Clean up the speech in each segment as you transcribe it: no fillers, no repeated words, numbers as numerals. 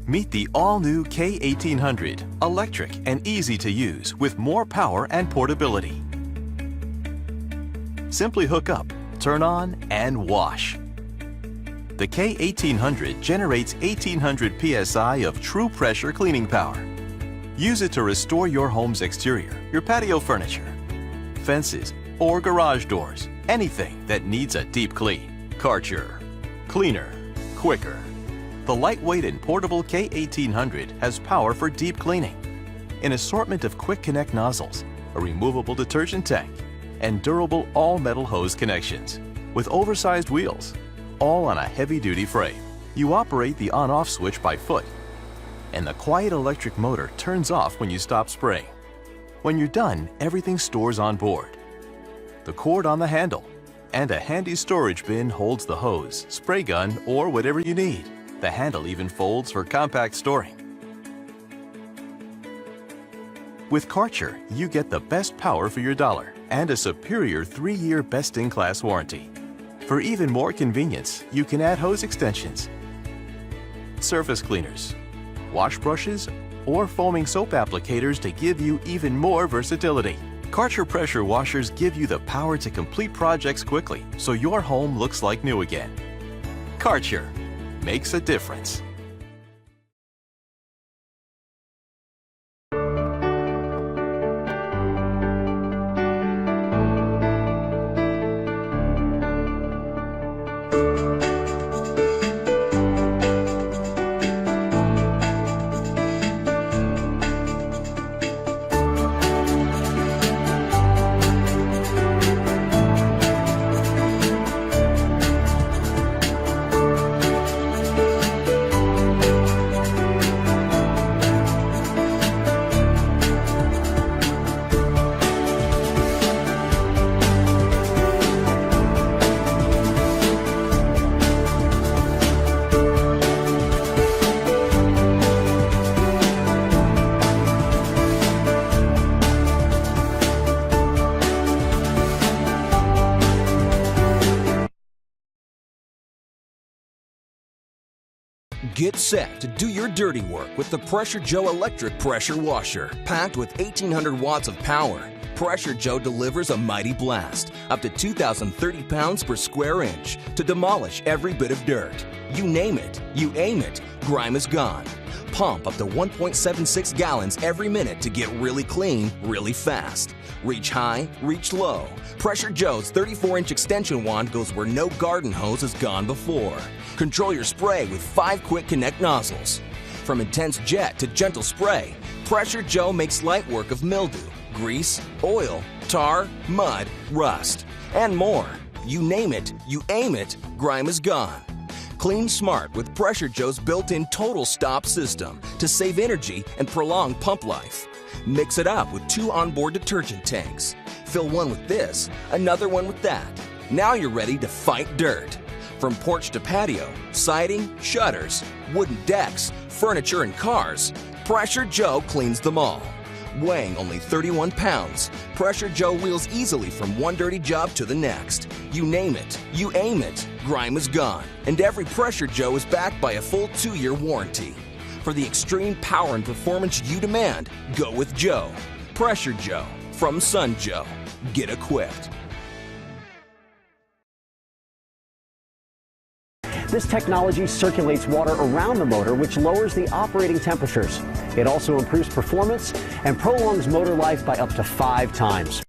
Meet the all-new K1800, electric and easy to use with more power and portability. Simply hook up, turn on, and wash. The K1800 generates 1800 psi of true pressure cleaning power. Use it to restore your home's exterior, your patio furniture, fences, or garage doors, anything that needs a deep clean. Karcher. Cleaner, quicker. The lightweight and portable K1800 has power for deep cleaning, an assortment of quick connect nozzles, a removable detergent tank, and durable all-metal hose connections. With oversized wheels, all on a heavy-duty frame. You operate the on-off switch by foot, and the quiet electric motor turns off when you stop spraying. When you're done, everything stores on board. The cord on the handle, and a handy storage bin holds the hose, spray gun, or whatever you need. The handle even folds for compact storing. With Karcher, you get the best power for your dollar and a superior 3-year best-in-class warranty. For even more convenience, you can add hose extensions, surface cleaners, wash brushes, or foaming soap applicators to give you even more versatility. Karcher pressure washers give you the power to complete projects quickly, so your home looks like new again. Karcher makes a difference. Get set to do your dirty work with the Pressure Joe electric pressure washer. Packed with 1,800 watts of power, Pressure Joe delivers a mighty blast, up to 2,030 pounds per square inch, to demolish every bit of dirt. You name it, you aim it, grime is gone. Pump up to 1.76 gallons every minute to get really clean, really fast. Reach high, reach low. Pressure Joe's 34-inch extension wand goes where no garden hose has gone before. Control your spray with 5 quick connect nozzles. From intense jet to gentle spray, Pressure Joe makes light work of mildew, grease, oil, tar, mud, rust, and more. You name it, you aim it, grime is gone. Clean smart with Pressure Joe's built-in total stop system to save energy and prolong pump life. Mix it up with 2 onboard detergent tanks. Fill one with this, another one with that. Now you're ready to fight dirt. From porch to patio, siding, shutters, wooden decks, furniture, and cars, Pressure Joe cleans them all. Weighing only 31 pounds, Pressure Joe wheels easily from one dirty job to the next. You name it, you aim it, grime is gone. And every Pressure Joe is backed by a full 2-year warranty. For the extreme power and performance you demand, go with Joe. Pressure Joe from Sun Joe. Get equipped. This technology circulates water around the motor, which lowers the operating temperatures. It also improves performance and prolongs motor life by up to 5 times.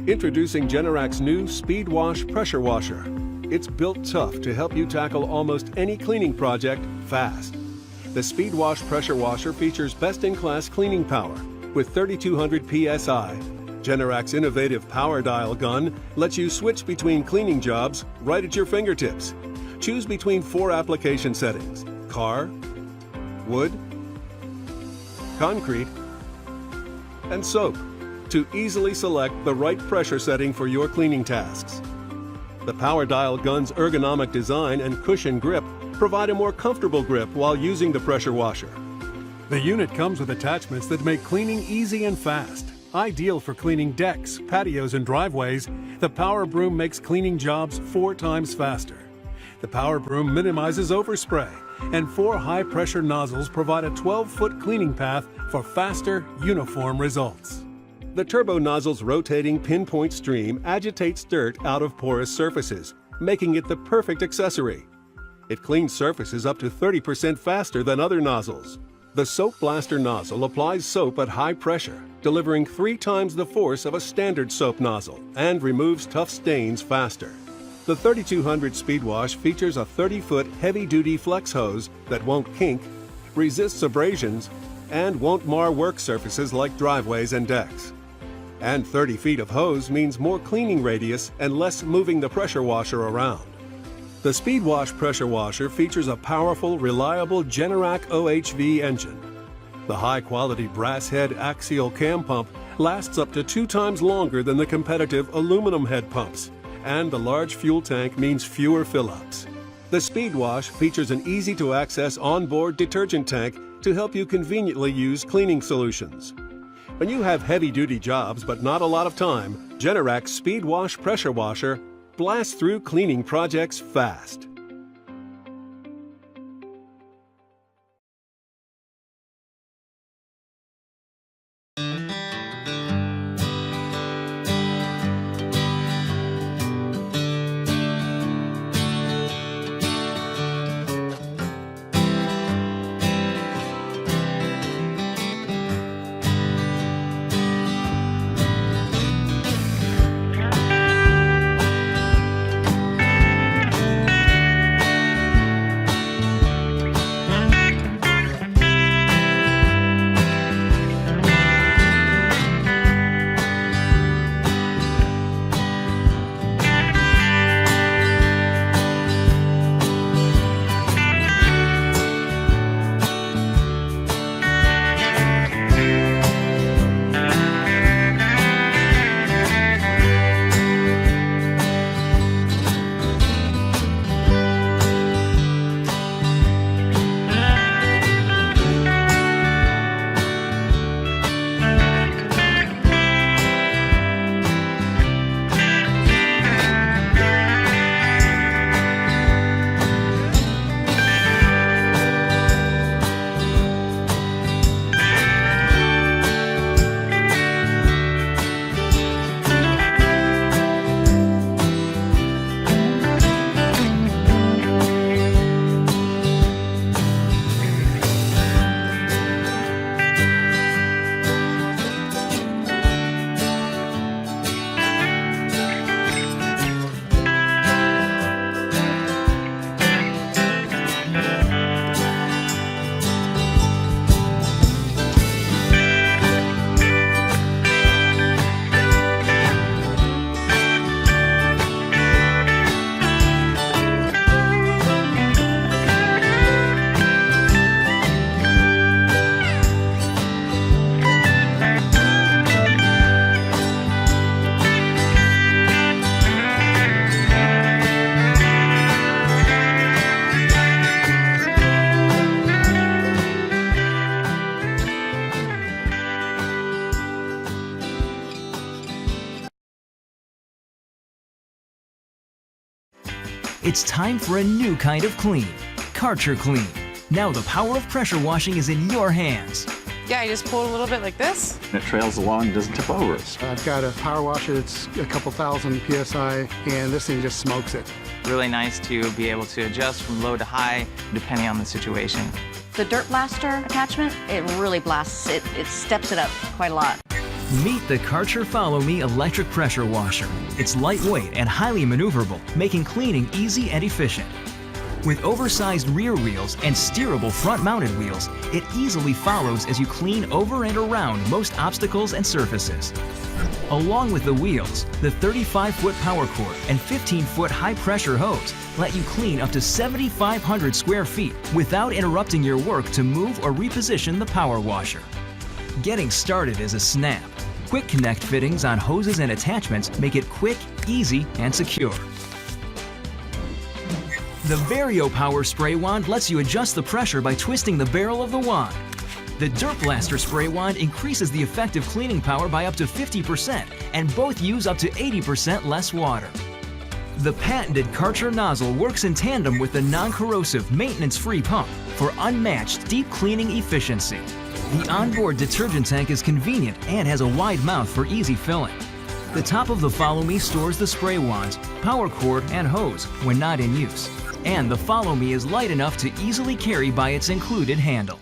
Introducing Generac's new Speed Wash Pressure Washer. It's built tough to help you tackle almost any cleaning project fast. The Speed Wash Pressure Washer features best-in-class cleaning power with 3,200 PSI. Generac's innovative power dial gun lets you switch between cleaning jobs right at your fingertips. Choose between 4 application settings: car, wood, concrete, and soap to easily select the right pressure setting for your cleaning tasks. The power dial gun's ergonomic design and cushion grip provide a more comfortable grip while using the pressure washer. The unit comes with attachments that make cleaning easy and fast. Ideal for cleaning decks, patios, and driveways, the Power Broom makes cleaning jobs 4 times faster. The Power Broom minimizes overspray, and 4 high-pressure nozzles provide a 12-foot cleaning path for faster, uniform results. The turbo nozzle's rotating pinpoint stream agitates dirt out of porous surfaces, making it the perfect accessory. It cleans surfaces up to 30% faster than other nozzles. The Soap Blaster nozzle applies soap at high pressure, delivering 3 times the force of a standard soap nozzle and removes tough stains faster. The 3200 Speed Wash features a 30-foot heavy-duty flex hose that won't kink, resists abrasions, and won't mar work surfaces like driveways and decks. And 30 feet of hose means more cleaning radius and less moving the pressure washer around. The Speed Wash Pressure Washer features a powerful, reliable Generac OHV engine. The high-quality brass head axial cam pump lasts up to 2 times longer than the competitive aluminum head pumps, and the large fuel tank means fewer fill-ups. The Speed Wash features an easy-to-access onboard detergent tank to help you conveniently use cleaning solutions. When you have heavy-duty jobs but not a lot of time, Generac's Speed Wash Pressure Washer blasts through cleaning projects fast. It's time for a new kind of clean. Karcher Clean. Now the power of pressure washing is in your hands. Yeah, I just pull it a little bit like this. It trails along, doesn't tip over. I've got a power washer that's a couple thousand PSI, and this thing just smokes it. Really nice to be able to adjust from low to high, depending on the situation. The Dirt Blaster attachment, it really blasts it. It steps it up quite a lot. Meet the Karcher Follow Me electric pressure washer. It's lightweight and highly maneuverable, making cleaning easy and efficient. With oversized rear wheels and steerable front-mounted wheels, it easily follows as you clean over and around most obstacles and surfaces. Along with the wheels, the 35-foot power cord and 15-foot high-pressure hose let you clean up to 7,500 square feet without interrupting your work to move or reposition the power washer. Getting started is a snap. Quick connect fittings on hoses and attachments make it quick, easy, and secure. The Vario Power Spray Wand lets you adjust the pressure by twisting the barrel of the wand. The Dirt Blaster Spray Wand increases the effective cleaning power by up to 50%, and both use up to 80% less water. The patented Karcher nozzle works in tandem with the non-corrosive, maintenance-free pump for unmatched deep cleaning efficiency. The onboard detergent tank is convenient and has a wide mouth for easy filling. The top of the Follow Me stores the spray wands, power cord, and hose when not in use. And the Follow Me is light enough to easily carry by its included handle.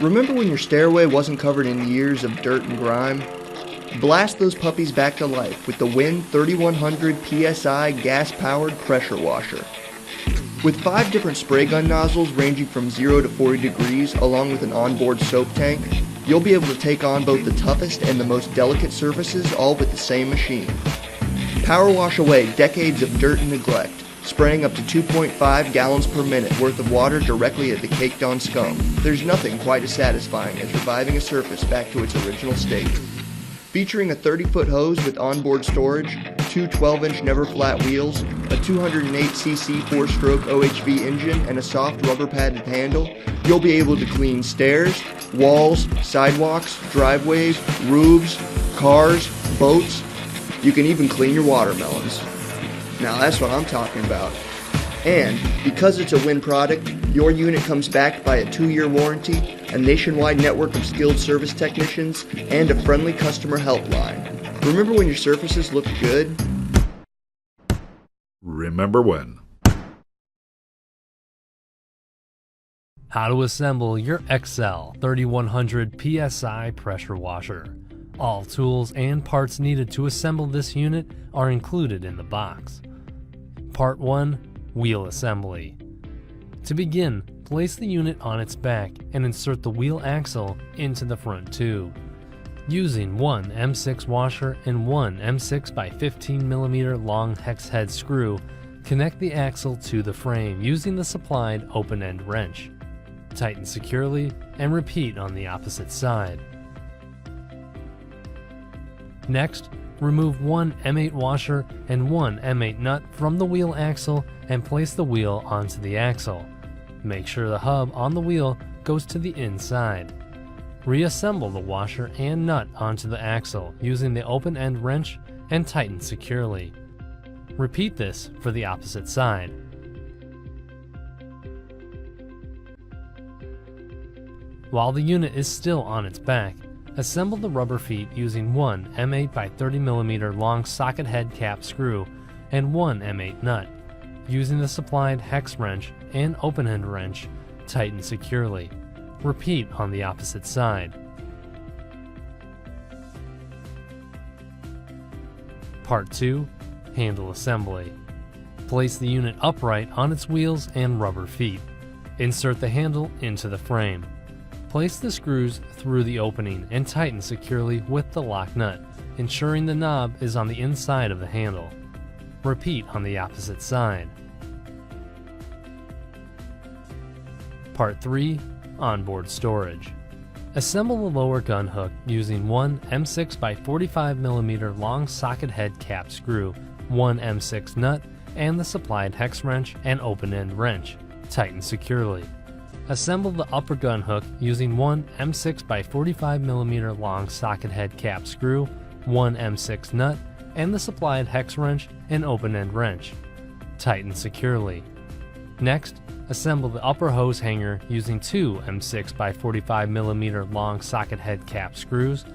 Remember when your stairway wasn't covered in years of dirt and grime? Blast those puppies back to life with the Win 3100 PSI gas-powered pressure washer. With 5 different spray gun nozzles ranging from 0 to 40 degrees along with an onboard soap tank, you'll be able to take on both the toughest and the most delicate surfaces all with the same machine. Power wash away decades of dirt and neglect, spraying up to 2.5 gallons per minute worth of water directly at the caked on scum. There's nothing quite as satisfying as reviving a surface back to its original state. Featuring a 30-foot hose with onboard storage, 2 12-inch never flat wheels, a 208cc 4-stroke OHV engine, and a soft rubber padded handle, you'll be able to clean stairs, walls, sidewalks, driveways, roofs, cars, boats. You can even clean your watermelons. Now that's what I'm talking about. And because it's a Win product, your unit comes backed by a 2-year warranty, a nationwide network of skilled service technicians, and a friendly customer helpline. Remember when your surfaces looked good? Remember when. How to assemble your XL 3100 PSI pressure washer. All tools and parts needed to assemble this unit are included in the box. Part 1. Wheel Assembly. To begin, place the unit on its back and insert the wheel axle into the front tube. Using one M6 washer and one M6 by 15mm long hex head screw, connect the axle to the frame using the supplied open-end wrench. Tighten securely and repeat on the opposite side. Next, remove one M8 washer and one M8 nut from the wheel axle and place the wheel onto the axle. Make sure the hub on the wheel goes to the inside. Reassemble the washer and nut onto the axle using the open-end wrench and tighten securely. Repeat this for the opposite side. While the unit is still on its back, assemble the rubber feet using one M8 by 30mm long socket head cap screw and one M8 nut. Using the supplied hex wrench and open-end wrench, tighten securely. Repeat on the opposite side. Part 2. Handle Assembly. Place the unit upright on its wheels and rubber feet. Insert the handle into the frame. Place the screws through the opening and tighten securely with the lock nut, ensuring the knob is on the inside of the handle. Repeat on the opposite side. Part 3. Onboard Storage. Assemble the lower gun hook using one M6 by 45mm long socket head cap screw, one M6 nut, and the supplied hex wrench and open-end wrench. Tighten securely. Assemble the upper gun hook using one M6 by 45mm long socket head cap screw, one M6 nut, and the supplied hex wrench and open-end wrench. Tighten securely. Next, assemble the upper hose hanger using two M6 by 45mm long socket head cap screws,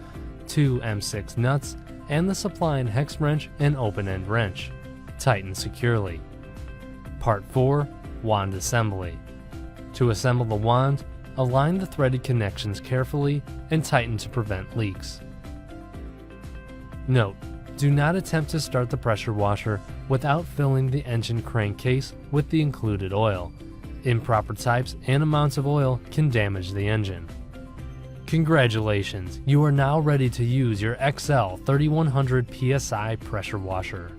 two M6 nuts, and the supplied hex wrench and open-end wrench. Tighten securely. Part 4. Wand Assembly. To assemble the wand, align the threaded connections carefully and tighten to prevent leaks. Note: do not attempt to start the pressure washer without filling the engine crankcase with the included oil. Improper types and amounts of oil can damage the engine. Congratulations, you are now ready to use your XL 3100 PSI pressure washer.